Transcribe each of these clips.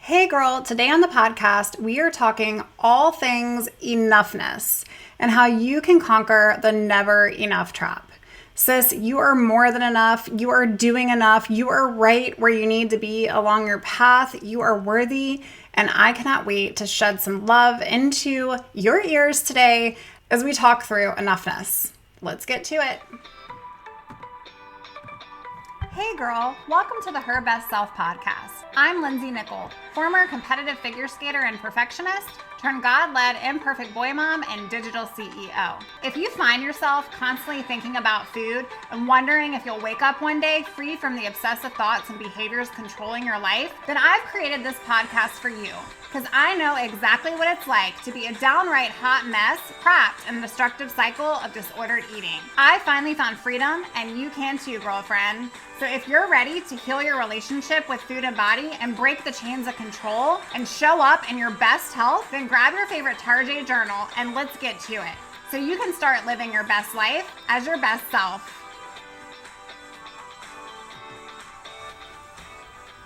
Hey girl, today on the podcast, we are talking all things enoughness and how you can conquer the never enough trap. Sis, you are more than enough. You are doing enough. You are right where you need to be along your path. You are worthy. And I cannot wait to shed some love into your ears today as we talk through enoughness. Let's get to it. Hey girl, welcome to the Her Best Self podcast. I'm Lindsay Nickel, former competitive figure skater and perfectionist, turned God-led imperfect boy mom and digital CEO. If you find yourself constantly thinking about food and wondering if you'll wake up one day free from the obsessive thoughts and behaviors controlling your life, then I've created this podcast for you because I know exactly what it's like to be a downright hot mess trapped in a destructive cycle of disordered eating. I finally found freedom, and you can too, girlfriend. So if you're ready to heal your relationship with food and body and break the chains of control and show up in your best health, then grab your favorite Tarjay journal and let's get to it so you can start living your best life as your best self.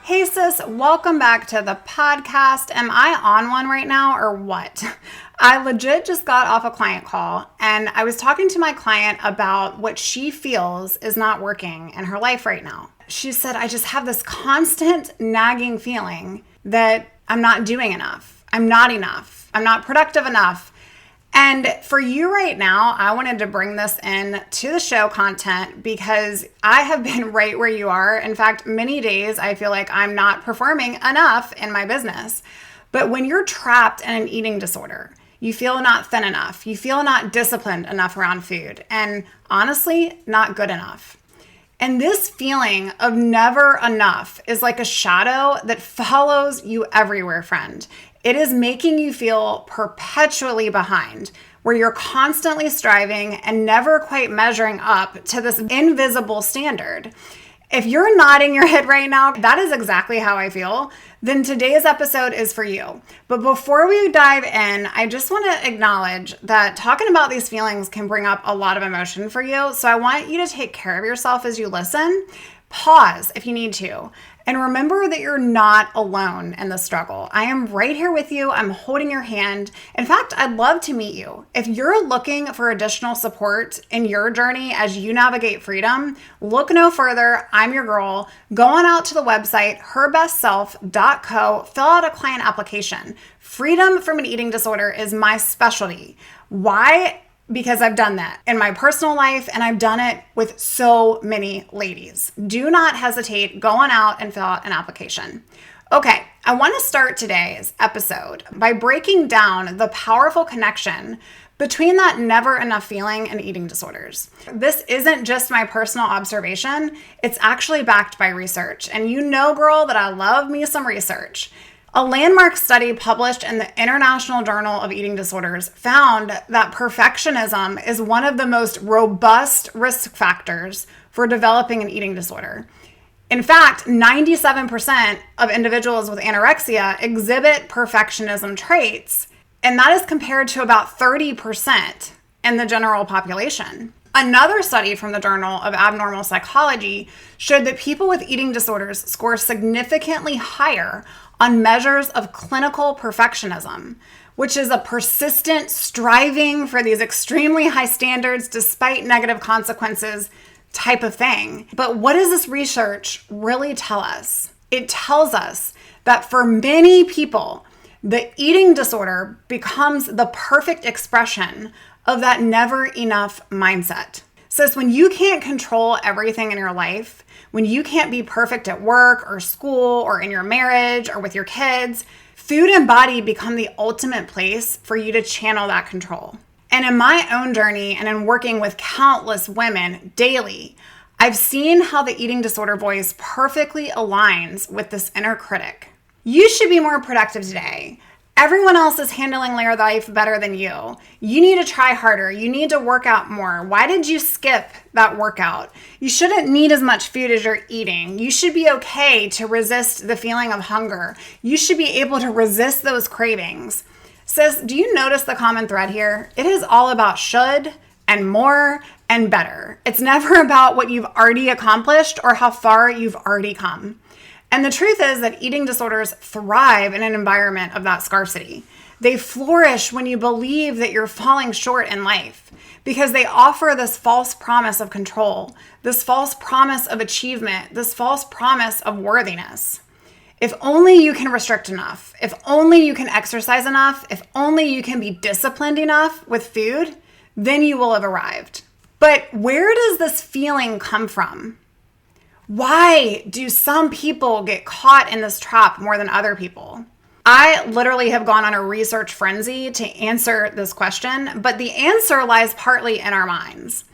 Hey sis, welcome back to the podcast. Am I on one right now or what? I legit just got off a client call and I was talking to my client about what she feels is not working in her life right now. She said, I just have this constant nagging feeling that I'm not doing enough. I'm not enough. I'm not productive enough. And for you right now, I wanted to bring this in to the show content because I have been right where you are. In fact, many days I feel like I'm not performing enough in my business. But when you're trapped in an eating disorder, you feel not thin enough, you feel not disciplined enough around food, and honestly, not good enough. And this feeling of never enough is like a shadow that follows you everywhere, friend. It is making you feel perpetually behind, where you're constantly striving and never quite measuring up to this invisible standard. If you're nodding your head right now, that is exactly how I feel, then today's episode is for you. But before we dive in, I just want to acknowledge that talking about these feelings can bring up a lot of emotion for you. So I want you to take care of yourself as you listen. Pause if you need to. And remember that you're not alone in the struggle. I am right here with you. I'm holding your hand. In fact, I'd love to meet you. If you're looking for additional support in your journey as you navigate freedom, look no further. I'm your girl. Go on out to the website, herbestself.co, fill out a client application. Freedom from an eating disorder is my specialty. Why? Because I've done that in my personal life and I've done it with so many ladies. Do not hesitate. Go on out and fill out an application. Okay, I want to start today's episode by breaking down the powerful connection between that never enough feeling and eating disorders. This isn't just my personal observation. It's actually backed by research. And you know, girl, that I love me some research. A landmark study published in the International Journal of Eating Disorders found that perfectionism is one of the most robust risk factors for developing an eating disorder. In fact, 97% of individuals with anorexia exhibit perfectionism traits, and that is compared to about 30% in the general population. Another study from the Journal of Abnormal Psychology showed that people with eating disorders score significantly higher on measures of clinical perfectionism, which is a persistent striving for these extremely high standards despite negative consequences type of thing. But what does this research really tell us? It tells us that for many people, the eating disorder becomes the perfect expression of that never enough mindset. So when you can't control everything in your life, when you can't be perfect at work or school or in your marriage or with your kids, food and body become the ultimate place for you to channel that control. And in my own journey and in working with countless women daily, I've seen how the eating disorder voice perfectly aligns with this inner critic. You should be more productive today. Everyone else is handling their life better than you. You need to try harder. You need to work out more. Why did you skip that workout? You shouldn't need as much food as you're eating. You should be okay to resist the feeling of hunger. You should be able to resist those cravings. Sis, do you notice the common thread here? It is all about should and more and better. It's never about what you've already accomplished or how far you've already come. And the truth is that eating disorders thrive in an environment of that scarcity. They flourish when you believe that you're falling short in life because they offer this false promise of control, this false promise of achievement, this false promise of worthiness. If only you can restrict enough, if only you can exercise enough, if only you can be disciplined enough with food, then you will have arrived. But where does this feeling come from? Why do some people get caught in this trap more than other people? I literally have gone on a research frenzy to answer this question, but the answer lies partly in our minds.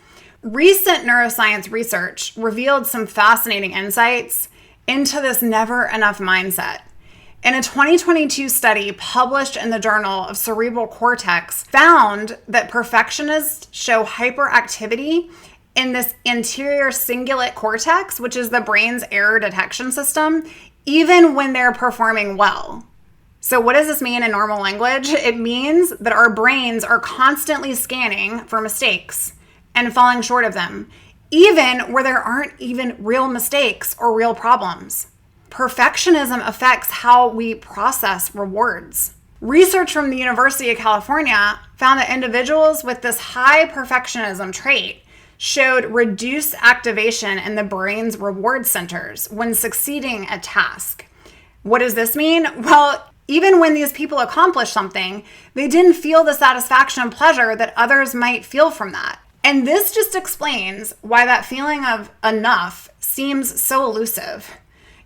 Recent neuroscience research revealed some fascinating insights into this never enough mindset. In a 2022 study published in the Journal of Cerebral Cortex, found that perfectionists show hyperactivity in this anterior cingulate cortex, which is the brain's error detection system, even when they're performing well. So what does this mean in normal language? It means that our brains are constantly scanning for mistakes and falling short of them, even where there aren't even real mistakes or real problems. Perfectionism affects how we process rewards. Research from the University of California found that individuals with this high perfectionism trait showed reduced activation in the brain's reward centers when succeeding at task. What does this mean? Well, even when these people accomplish something, they didn't feel the satisfaction and pleasure that others might feel from that. And this just explains why that feeling of enough seems so elusive.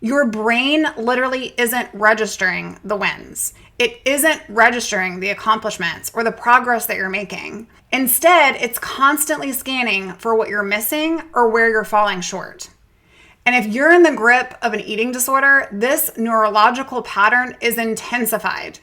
Your brain literally isn't registering the wins. It isn't registering the accomplishments or the progress that you're making. Instead, it's constantly scanning for what you're missing or where you're falling short. And if you're in the grip of an eating disorder, this neurological pattern is intensified.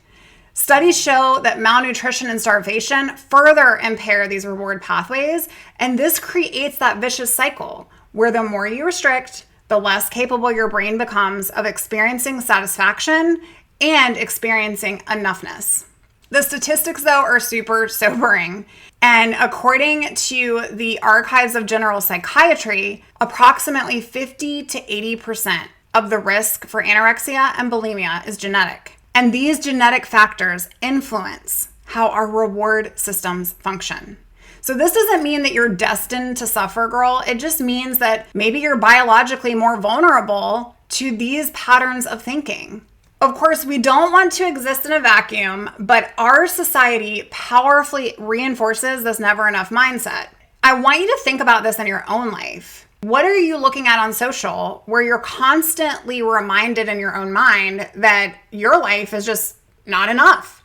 Studies show that malnutrition and starvation further impair these reward pathways, and this creates that vicious cycle where the more you restrict, the less capable your brain becomes of experiencing satisfaction and experiencing enoughness. The statistics, though, are super sobering. And according to the Archives of General Psychiatry, approximately 50 to 80% of the risk for anorexia and bulimia is genetic. And these genetic factors influence how our reward systems function. So this doesn't mean that you're destined to suffer, girl. It just means that maybe you're biologically more vulnerable to these patterns of thinking. Of course, we don't want to exist in a vacuum, but our society powerfully reinforces this never enough mindset. I want you to think about this in your own life. What are you looking at on social where you're constantly reminded in your own mind that your life is just not enough?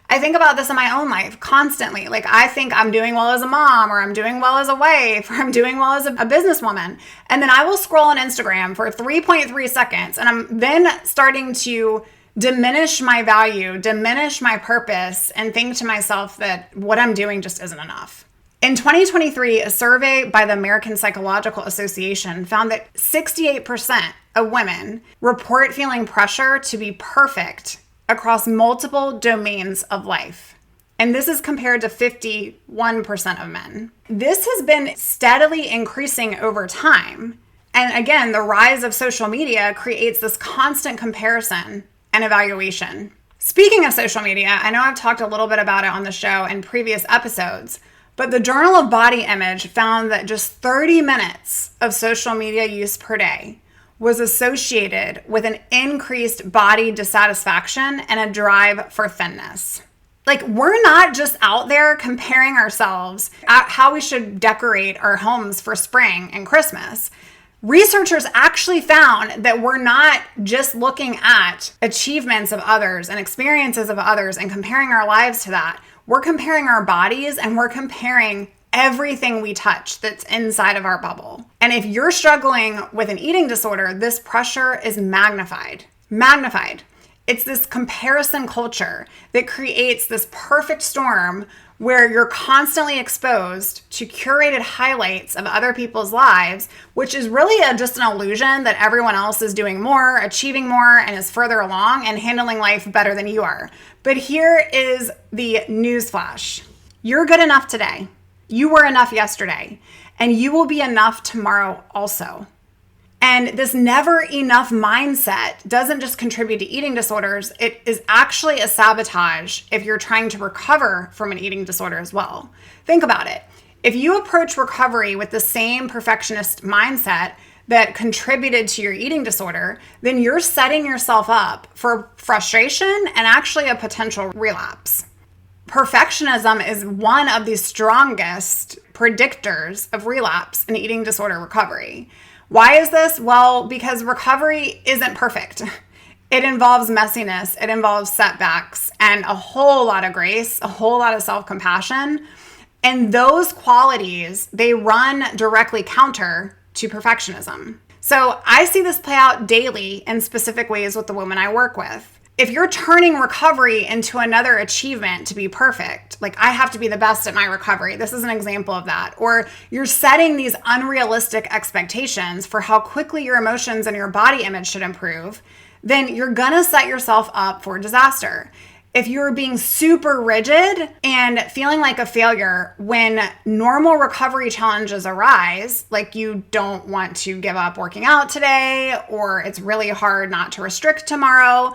I think about this in my own life constantly. Like, I think I'm doing well as a mom, or I'm doing well as a wife, or I'm doing well as a businesswoman. And then I will scroll on Instagram for 3.3 seconds, and I'm then starting to diminish my value, diminish my purpose, and think to myself that what I'm doing just isn't enough. In 2023, a survey by the American Psychological Association found that 68% of women report feeling pressure to be perfect across multiple domains of life. And this is compared to 51% of men. This has been steadily increasing over time. And again, the rise of social media creates this constant comparison and evaluation. Speaking of social media, I know I've talked a little bit about it on the show in previous episodes, but the Journal of Body Image found that just 30 minutes of social media use per day was associated with an increased body dissatisfaction and a drive for thinness. Like, we're not just out there comparing ourselves at how we should decorate our homes for spring and Christmas. Researchers actually found that we're not just looking at achievements of others and experiences of others and comparing our lives to that. We're comparing our bodies, and we're comparing everything we touch that's inside of our bubble. And if you're struggling with an eating disorder, this pressure is magnified. It's this comparison culture that creates this perfect storm where you're constantly exposed to curated highlights of other people's lives, which is really just an illusion that everyone else is doing more, achieving more, and is further along and handling life better than you are. But here is the newsflash. You're good enough today. You were enough yesterday, and you will be enough tomorrow also. And this never enough mindset doesn't just contribute to eating disorders, it is actually a sabotage if you're trying to recover from an eating disorder as well. Think about it. If you approach recovery with the same perfectionist mindset that contributed to your eating disorder, then you're setting yourself up for frustration and actually a potential relapse. Perfectionism is one of the strongest predictors of relapse in eating disorder recovery. Why is this? Well, because recovery isn't perfect. It involves messiness, it involves setbacks, and a whole lot of grace, a whole lot of self-compassion. And those qualities, they run directly counter to perfectionism. So I see this play out daily in specific ways with the women I work with. If you're turning recovery into another achievement to be perfect, like I have to be the best at my recovery, this is an example of that. Or you're setting these unrealistic expectations for how quickly your emotions and your body image should improve, then you're gonna set yourself up for disaster. If you're being super rigid and feeling like a failure when normal recovery challenges arise, like you don't want to give up working out today, or it's really hard not to restrict tomorrow,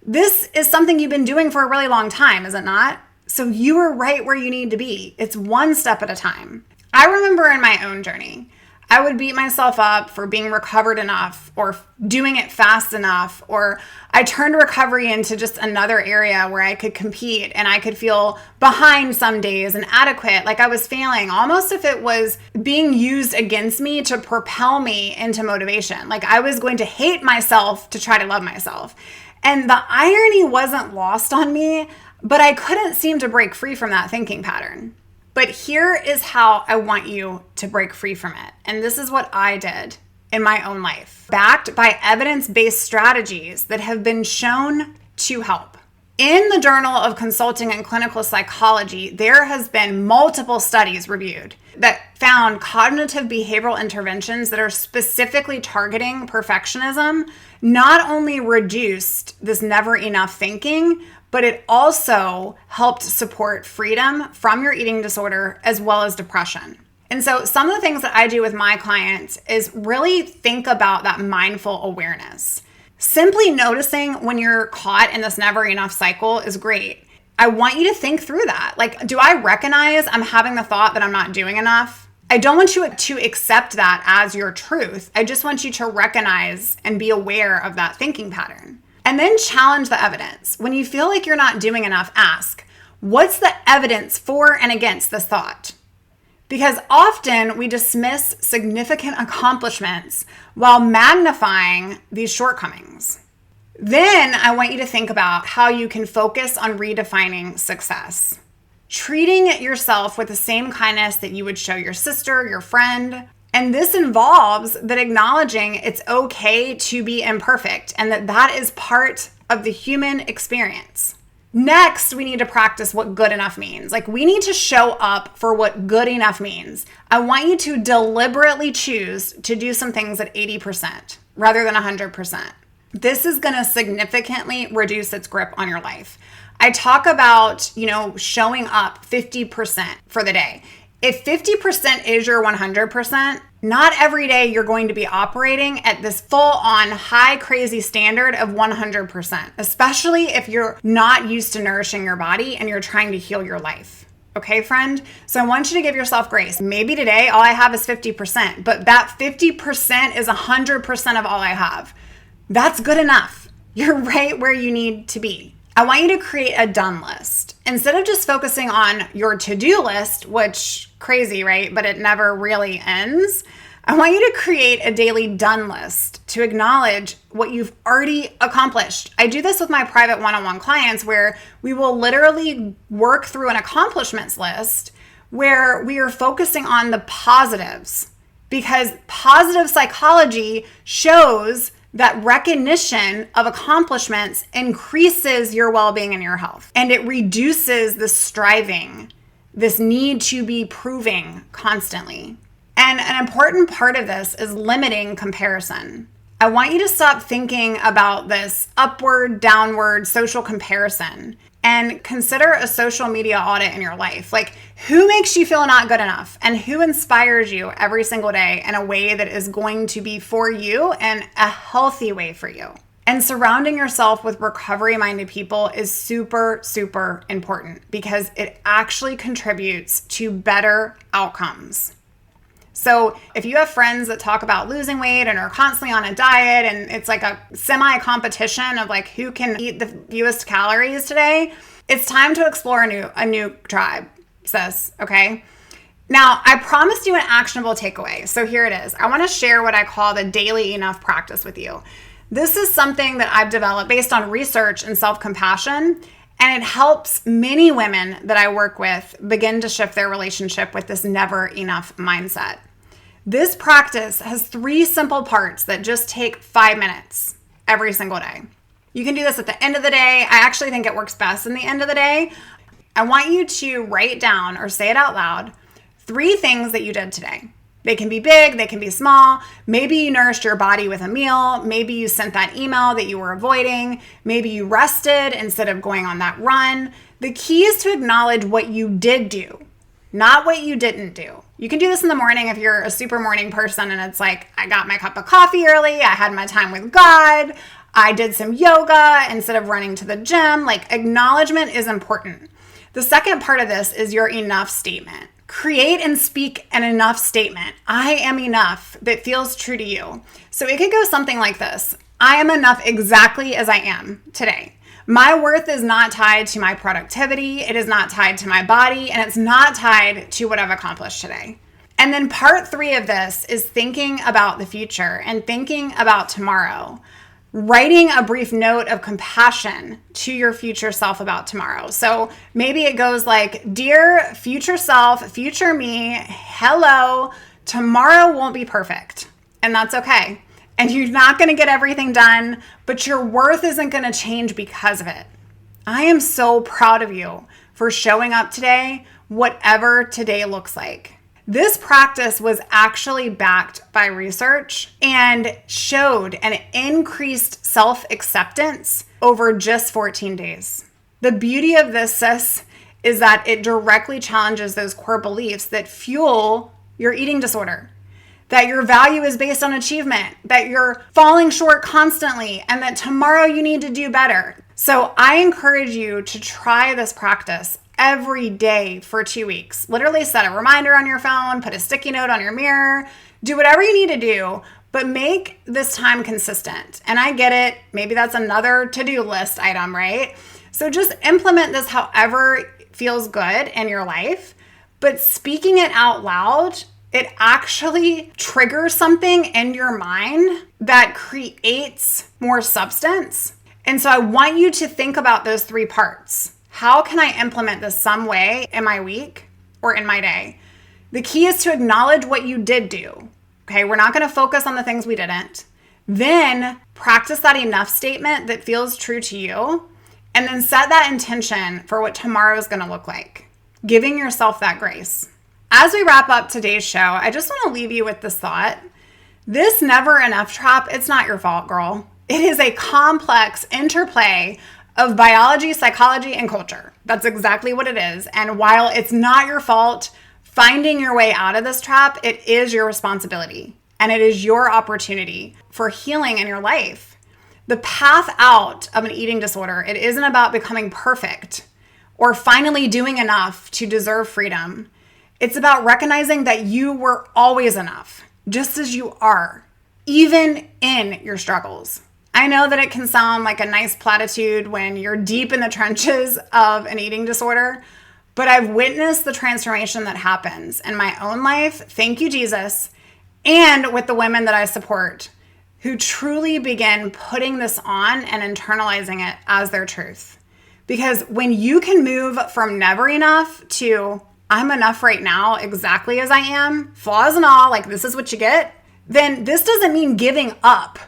this is something you've been doing for a really long time, is it not? So you are right where you need to be. It's one step at a time. I remember in my own journey, I would beat myself up for being recovered enough or doing it fast enough, or I turned recovery into just another area where I could compete and I could feel behind some days, inadequate, like I was failing, almost if it was being used against me to propel me into motivation. Like I was going to hate myself to try to love myself. And the irony wasn't lost on me, but I couldn't seem to break free from that thinking pattern. But here is how I want you to break free from it. And this is what I did in my own life, backed by evidence-based strategies that have been shown to help. In the Journal of Consulting and Clinical Psychology, there has been multiple studies reviewed that found cognitive behavioral interventions that are specifically targeting perfectionism not only reduced this never enough thinking, but it also helped support freedom from your eating disorder as well as depression. And so some of the things that I do with my clients is really think about that mindful awareness. Simply noticing when you're caught in this never enough cycle is great. I want you to think through that. Like, do I recognize I'm having the thought that I'm not doing enough? I don't want you to accept that as your truth. I just want you to recognize and be aware of that thinking pattern. And then challenge the evidence. When you feel like you're not doing enough, ask, what's the evidence for and against this thought? Because often we dismiss significant accomplishments while magnifying these shortcomings. Then I want you to think about how you can focus on redefining success. Treating yourself with the same kindness that you would show your sister, your friend. And this involves that acknowledging it's okay to be imperfect and that is part of the human experience. Next, we need to practice what good enough means. Like, we need to show up for what good enough means. I want you to deliberately choose to do some things at 80% rather than 100%. This is going to significantly reduce its grip on your life. I talk about, showing up 50% for the day. If 50% is your 100%, not every day you're going to be operating at this full-on high crazy standard of 100%, especially if you're not used to nourishing your body and you're trying to heal your life. Okay, friend? So I want you to give yourself grace. Maybe today all I have is 50%, but that 50% is 100% of all I have. That's good enough. You're right where you need to be. I want you to create a done list. Instead of just focusing on your to-do list, which crazy, right? But it never really ends. I want you to create a daily done list to acknowledge what you've already accomplished. I do this with my private one-on-one clients where we will literally work through an accomplishments list where we are focusing on the positives, because positive psychology shows that recognition of accomplishments increases your well-being and your health. And it reduces the striving, this need to be proving constantly. And an important part of this is limiting comparison. I want you to stop thinking about this upward, downward social comparison and consider a social media audit in your life. Like, who makes you feel not good enough and who inspires you every single day in a way that is going to be for you and a healthy way for you? And surrounding yourself with recovery-minded people is super, super important because it actually contributes to better outcomes. So if you have friends that talk about losing weight and are constantly on a diet and it's like a semi-competition of like who can eat the fewest calories today, it's time to explore a new tribe, sis, okay? Now, I promised you an actionable takeaway. So here it is. I want to share what I call the daily enough practice with you. This is something that I've developed based on research and self-compassion, and it helps many women that I work with begin to shift their relationship with this never enough mindset. This practice has 3 simple parts that just take 5 minutes every single day. You can do this at the end of the day. I actually think it works best in the end of the day. I want you to write down or say it out loud 3 things that you did today. They can be big, they can be small. Maybe you nourished your body with a meal. Maybe you sent that email that you were avoiding. Maybe you rested instead of going on that run. The key is to acknowledge what you did do, not what you didn't do. You can do this in the morning if you're a super morning person and it's like, I got my cup of coffee early, I had my time with God, I did some yoga instead of running to the gym. Like, acknowledgement is important. The second part of this is your enough statement. Create and speak an enough statement. I am enough that feels true to you. So it could go something like this. I am enough exactly as I am today. My worth is not tied to my productivity. It is not tied to my body, and it's not tied to what I've accomplished today. And then part 3 of this is thinking about the future and thinking about tomorrow. Writing a brief note of compassion to your future self about tomorrow. So maybe it goes like, dear future self, future me, hello, tomorrow won't be perfect. And that's okay. And you're not going to get everything done, but your worth isn't going to change because of it. I am so proud of you for showing up today, whatever today looks like. This practice was actually backed by research and showed an increased self-acceptance over just 14 days. The beauty of this, sis, is that it directly challenges those core beliefs that fuel your eating disorder. That your value is based on achievement, that you're falling short constantly, and that tomorrow you need to do better. So I encourage you to try this practice every day for 2 weeks. Literally set a reminder on your phone, put a sticky note on your mirror, do whatever you need to do, but make this time consistent. And I get it. Maybe that's another to-do list item, right? So just implement this however feels good in your life, but speaking it out loud, it actually triggers something in your mind that creates more substance. And so I want you to think about those 3 parts. How can I implement this some way in my week or in my day? The key is to acknowledge what you did do. Okay, we're not going to focus on the things we didn't. Then practice that enough statement that feels true to you. And then set that intention for what tomorrow is going to look like. Giving yourself that grace. As we wrap up today's show, I just want to leave you with this thought. This never enough trap, it's not your fault, girl. It is a complex interplay of biology, psychology, and culture. That's exactly what it is. And while it's not your fault, finding your way out of this trap, it is your responsibility. And it is your opportunity for healing in your life. The path out of an eating disorder, it isn't about becoming perfect or finally doing enough to deserve freedom. It's about recognizing that you were always enough, just as you are, even in your struggles. I know that it can sound like a nice platitude when you're deep in the trenches of an eating disorder, but I've witnessed the transformation that happens in my own life, thank you, Jesus, and with the women that I support who truly begin putting this on and internalizing it as their truth. Because when you can move from never enough to I'm enough right now exactly as I am, flaws and all, like this is what you get, then this doesn't mean giving up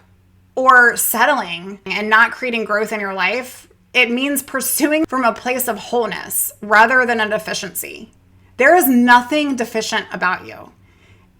or settling and not creating growth in your life. It means pursuing from a place of wholeness rather than a deficiency. There is nothing deficient about you.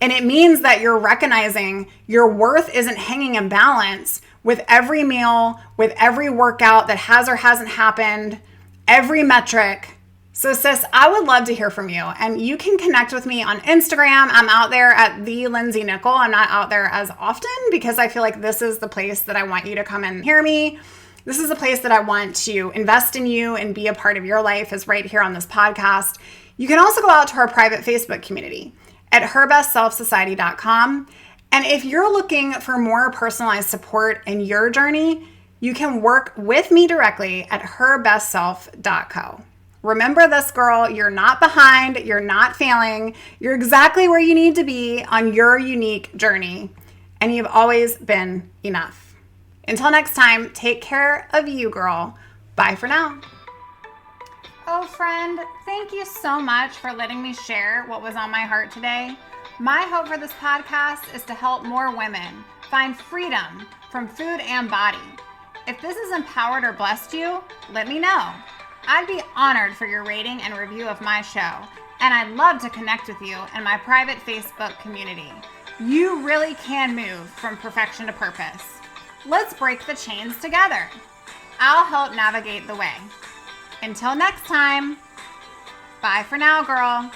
And it means that you're recognizing your worth isn't hanging in balance with every meal, with every workout that has or hasn't happened, every metric. So sis, I would love to hear from you, and you can connect with me on Instagram. I'm out there at the Lindsay Nickel. I'm not out there as often because I feel like this is the place that I want you to come and hear me. This is a place that I want to invest in you and be a part of your life, is right here on this podcast. You can also go out to our private Facebook community at herbestselfsociety.com. And if you're looking for more personalized support in your journey, you can work with me directly at herbestself.co. Remember this, girl, you're not behind, you're not failing, you're exactly where you need to be on your unique journey, and you've always been enough. Until next time, take care of you, girl. Bye for now. Oh, friend, thank you so much for letting me share what was on my heart today. My hope for this podcast is to help more women find freedom from food and body. If this has empowered or blessed you, let me know. I'd be honored for your rating and review of my show, and I'd love to connect with you in my private Facebook community. You really can move from perfection to purpose. Let's break the chains together. I'll help navigate the way. Until next time, bye for now, girl.